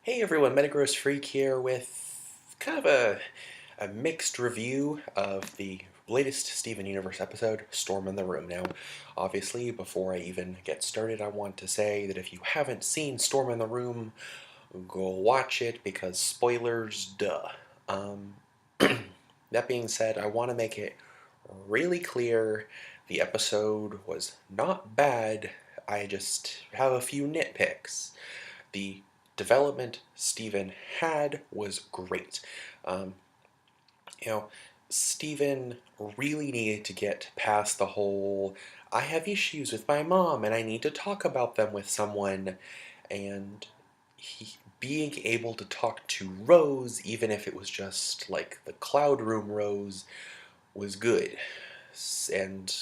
Hey everyone, Metagross Freak here with kind of a mixed review of the latest Steven Universe episode, Storm in the Room. Now, obviously, before I even get started, I want to say that if you haven't seen Storm in the Room, go watch it because spoilers, duh. Um, that being said, I want to make it really clear the episode was not bad. I just have a few nitpicks. The development Steven had was great. Um, you know, Steven really needed to get past the whole I have issues with my mom and I need to talk about them with someone, and he being able to talk to Rose, even if it was just like the Cloud Room Rose, was good. And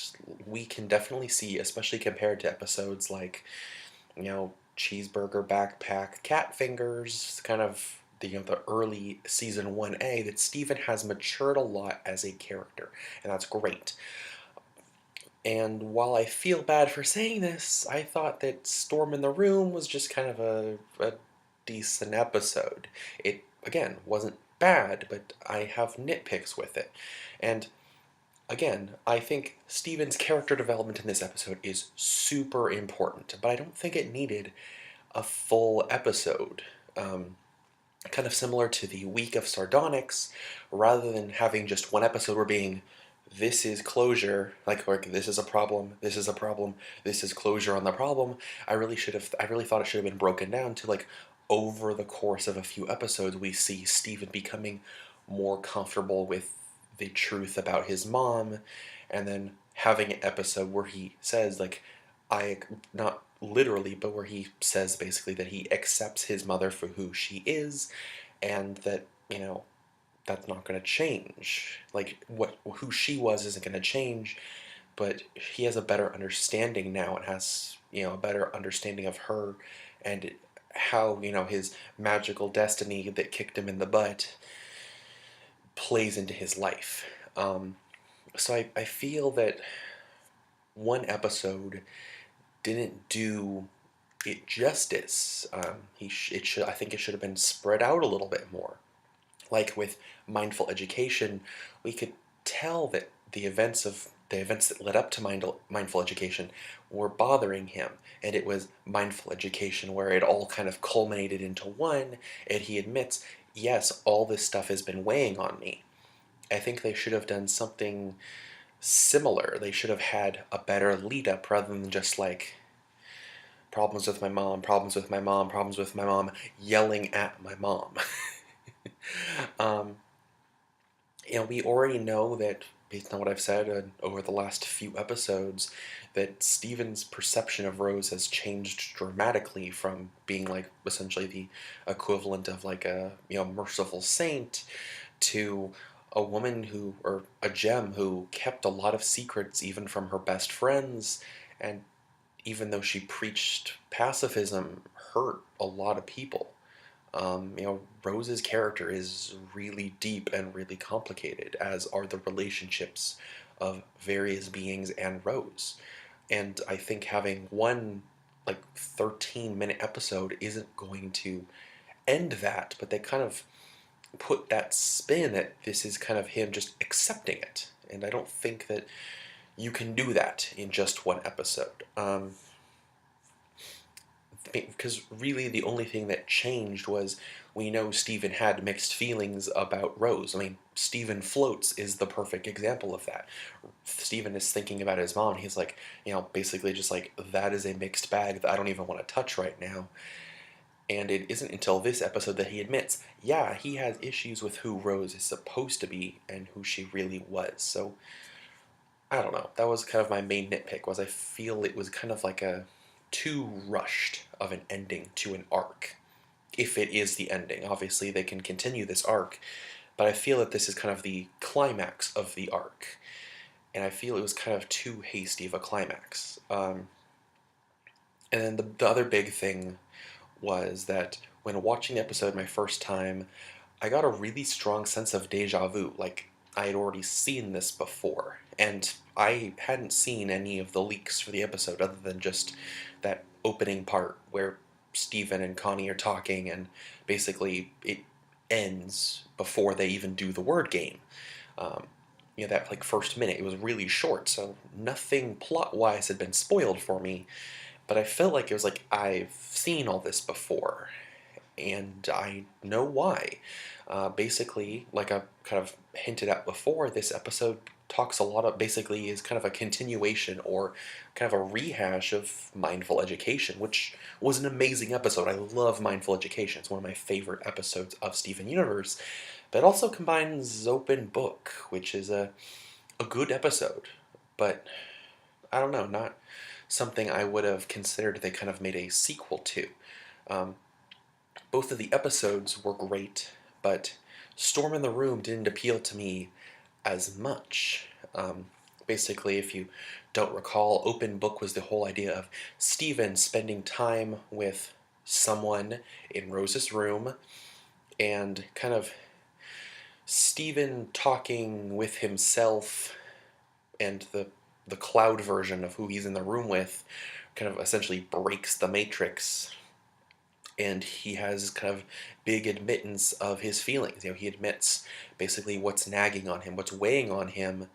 we can definitely see, especially compared to episodes like cheeseburger backpack cat fingers, kind of the early season 1A, that Steven has matured a lot as a character, and that's great. And while I feel bad for saying this, I thought that Storm in the Room was just kind of a decent episode. It, again, wasn't bad, but I have nitpicks with it. And again, I think Steven's character development in this episode is super important, but I don't think it needed a full episode. Kind of similar to the week of Sardonyx, rather than having just one episode where being, this is closure, like this is a problem, this is a problem, this is closure on the problem. I really thought it should have been broken down to like over the course of a few episodes, we see Steven becoming more comfortable with the truth about his mom, and then having an episode where he says like, I not literally, but where he says basically that he accepts his mother for who she is, and that that's not going to change. Like what who she was isn't going to change, but he has a better understanding now and has a better understanding of her and how his magical destiny that kicked him in the butt plays into his life. So I feel that one episode didn't do it justice. I think it should have been spread out a little bit more. Like with mindful education, we could tell that the events that led up to mindful education were bothering him, and it was mindful education where it all kind of culminated into one, and he admits, yes, all this stuff has been weighing on me. I think they should have done something similar. They should have had a better lead up rather than just like problems with my mom, problems with my mom, problems with my mom, yelling at my mom. um, we already know that, based on what I've said over the last few episodes, that Steven's perception of Rose has changed dramatically from being like essentially the equivalent of like a merciful saint to a woman who, or a gem who kept a lot of secrets even from her best friends, and even though she preached pacifism, hurt a lot of people. Rose's character is really deep and really complicated, as are the relationships of various beings and Rose. And I think having one, like, 13-minute episode isn't going to end that, but they kind of put that spin that this is kind of him just accepting it. And I don't think that you can do that in just one episode. Because really the only thing that changed was we know Steven had mixed feelings about Rose. I mean, Steven Floats is the perfect example of that. Steven is thinking about his mom. He's like, basically just like, that is a mixed bag that I don't even want to touch right now. And it isn't until this episode that he admits, yeah, he has issues with who Rose is supposed to be and who she really was. So, I don't know. That was kind of my main nitpick, was I feel it was kind of like a too rushed of an ending to an arc. If it is the ending. Obviously, they can continue this arc, but I feel that this is kind of the climax of the arc. And I feel it was kind of too hasty of a climax. And then the other big thing was that when watching the episode my first time, I got a really strong sense of deja vu. Like, I had already seen this before. And I hadn't seen any of the leaks for the episode other than just that opening part where Steven and Connie are talking, and basically it ends before they even do the word game. Um, that like first minute, it was really short, so nothing plot-wise had been spoiled for me, but I felt like it was like I've seen all this before, and I know why. Basically, like I kind of hinted at before, this episode talks a lot of basically is kind of a continuation or kind of a rehash of Mindful Education, which was an amazing episode. I love Mindful Education. It's one of my favorite episodes of Steven Universe, but it also combines Open Book, which is a good episode, but I don't know, not something I would have considered they kind of made a sequel to. Um, both of the episodes were great, but Storm in the Room didn't appeal to me as much. Basically, if you don't recall, Open Book was the whole idea of Steven spending time with someone in Rose's room and kind of Steven talking with himself and the cloud version of who he's in the room with kind of essentially breaks the matrix, and he has kind of big admittance of his feelings. He admits basically what's nagging on him, what's weighing on him,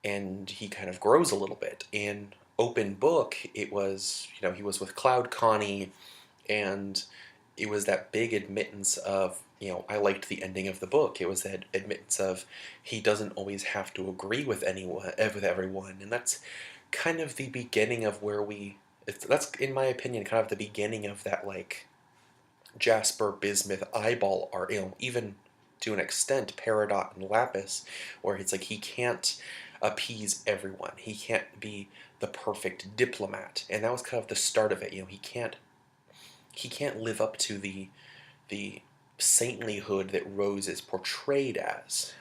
and he kind of grows a little bit. In Open Book, it was, he was with Cloud Connie, and it was that big admittance of, I liked the ending of the book. It was that admittance of he doesn't always have to agree with anyone, with everyone, and that's kind of the beginning of where that's, in my opinion, kind of the beginning of that, like, Jasper Bismuth eyeball art, even to an extent, Peridot and Lapis, where it's like he can't appease everyone. He can't be the perfect diplomat, and that was kind of the start of it. He can't live up to the saintlyhood that Rose is portrayed as.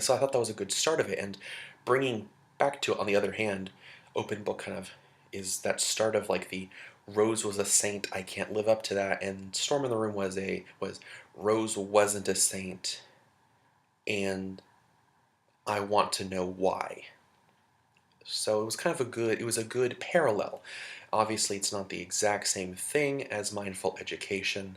So I thought that was a good start of it, and bringing back to it, on the other hand, Open Book kind of is that start of like the Rose was a saint, I can't live up to that, and Storm in the Room was Rose wasn't a saint, and I want to know why. So it was kind of a good parallel. Obviously, it's not the exact same thing as Mindful Education,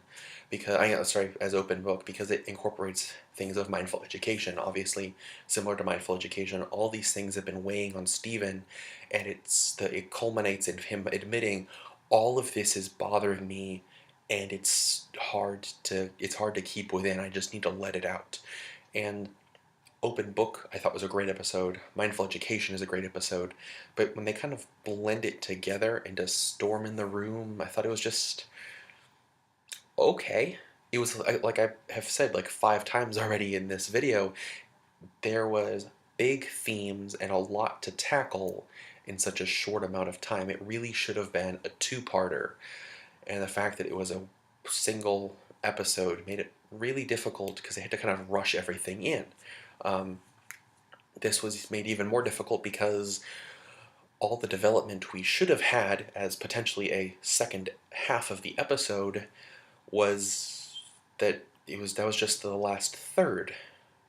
as Open Book, because it incorporates things of Mindful Education. Obviously, similar to Mindful Education, all these things have been weighing on Steven, and it culminates in him admitting all of this is bothering me, and it's hard to keep within. I just need to let it out. And Open Book, I thought, was a great episode. Mindful Education is a great episode. But when they kind of blend it together into Storm in the Room, I thought it was just okay. It was, like I have said like 5 times already in this video, there was big themes and a lot to tackle in such a short amount of time. It really should have been a two-parter. And the fact that it was a single episode made it really difficult because they had to kind of rush everything in. This was made even more difficult because all the development we should have had as potentially a second half of the episode was that was just the last third,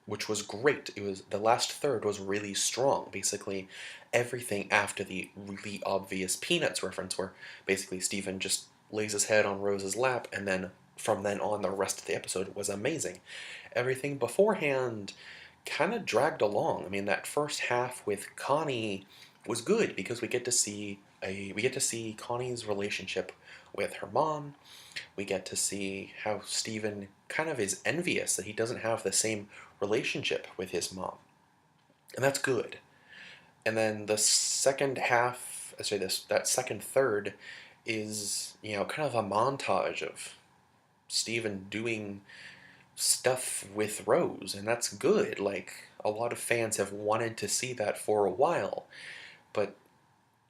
which was great. The last third was really strong. Basically, everything after the really obvious Peanuts reference, where basically Steven just lays his head on Rose's lap, and then from then on, the rest of the episode was amazing. Everything beforehand kind of dragged along. I mean, that first half with Connie was good because we get to see Connie's relationship with her mom. We get to see how Steven kind of is envious that he doesn't have the same relationship with his mom, and that's good. And then the second half, that second third, is kind of a montage of Steven doing stuff with Rose, and that's good. Like, a lot of fans have wanted to see that for a while, but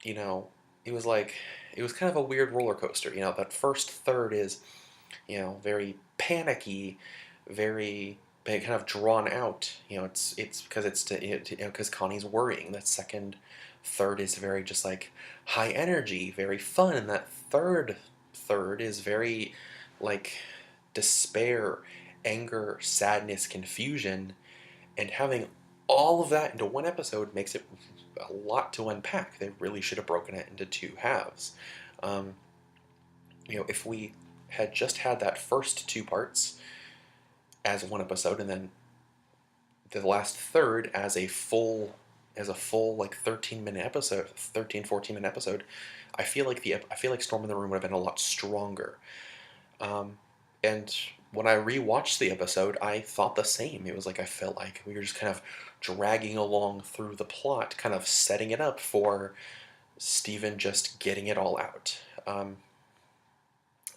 it was like, it was kind of a weird roller coaster. That first third is very panicky, very kind of drawn out. It's because Connie's worrying. That second third is very just like high energy, very fun, and that third is very like despair, anger, sadness, confusion, and having all of that into one episode makes it a lot to unpack. They really should have broken it into two halves. if we had just had that first two parts as one episode, and then the last third as a full like 13-minute episode, 13-14-minute episode, I feel like Storm in the Room would have been a lot stronger. And when I rewatched the episode, I thought the same. It was like I felt like we were just kind of dragging along through the plot, kind of setting it up for Steven just getting it all out.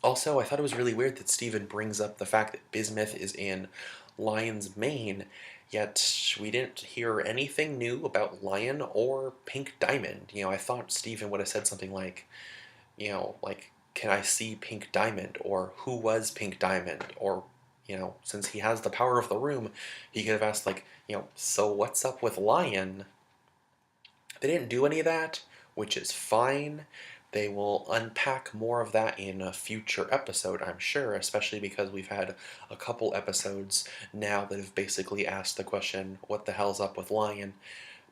Also, I thought it was really weird that Steven brings up the fact that bismuth is in Lion's mane, yet we didn't hear anything new about Lion or Pink Diamond. I thought Steven would have said something like, like, can I see Pink Diamond? Or who was Pink Diamond? Or, since he has the power of the room, he could have asked, like, so what's up with Lion? They didn't do any of that, which is fine. They will unpack more of that in a future episode, I'm sure, especially because we've had a couple episodes now that have basically asked the question, what the hell's up with Lion?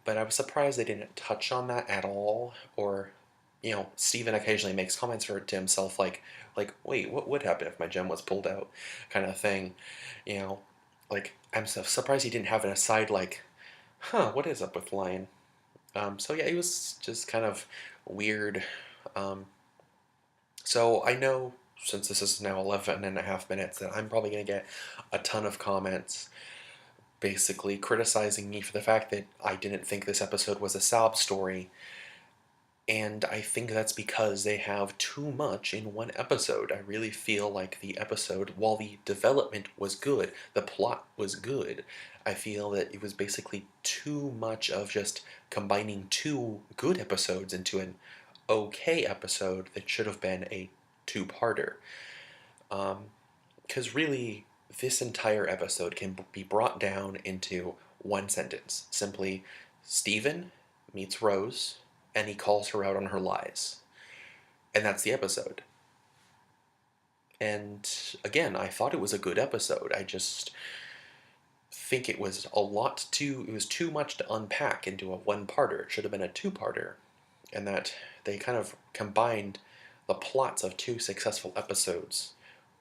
But I was surprised they didn't touch on that at all, or, Steven occasionally makes comments to himself like, wait, what would happen if my gem was pulled out, kind of thing, you know, like, I'm so surprised he didn't have an aside like, what is up with Lion? So yeah, it was just kind of weird. Um, so I know since this is now 11 and a half minutes that I'm probably going to get a ton of comments basically criticizing me for the fact that I didn't think this episode was a sob story. And I think that's because they have too much in one episode. I really feel like the episode, while the development was good, the plot was good, I feel that it was basically too much of just combining two good episodes into an okay episode that should have been a two-parter. Because really, this entire episode can be brought down into one sentence. Simply, Steven meets Rose, and he calls her out on her lies. And that's the episode. And again, I thought it was a good episode. I just think it was it was too much to unpack into a one-parter. It should have been a two-parter. And that they kind of combined the plots of two successful episodes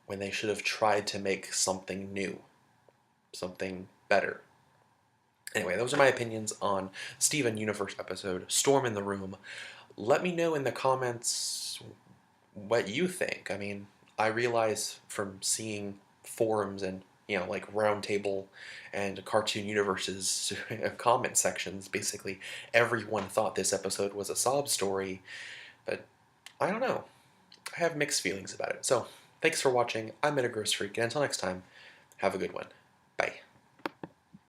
when they should have tried to make something new, something better. Anyway, those are my opinions on Steven Universe episode Storm in the Room. Let me know in the comments what you think. I mean, I realize from seeing forums and like Roundtable and Cartoon Universe's comment sections, basically everyone thought this episode was a sob story, but I don't know. I have mixed feelings about it. So, thanks for watching. I'm Metagross Freak, and until next time, have a good one.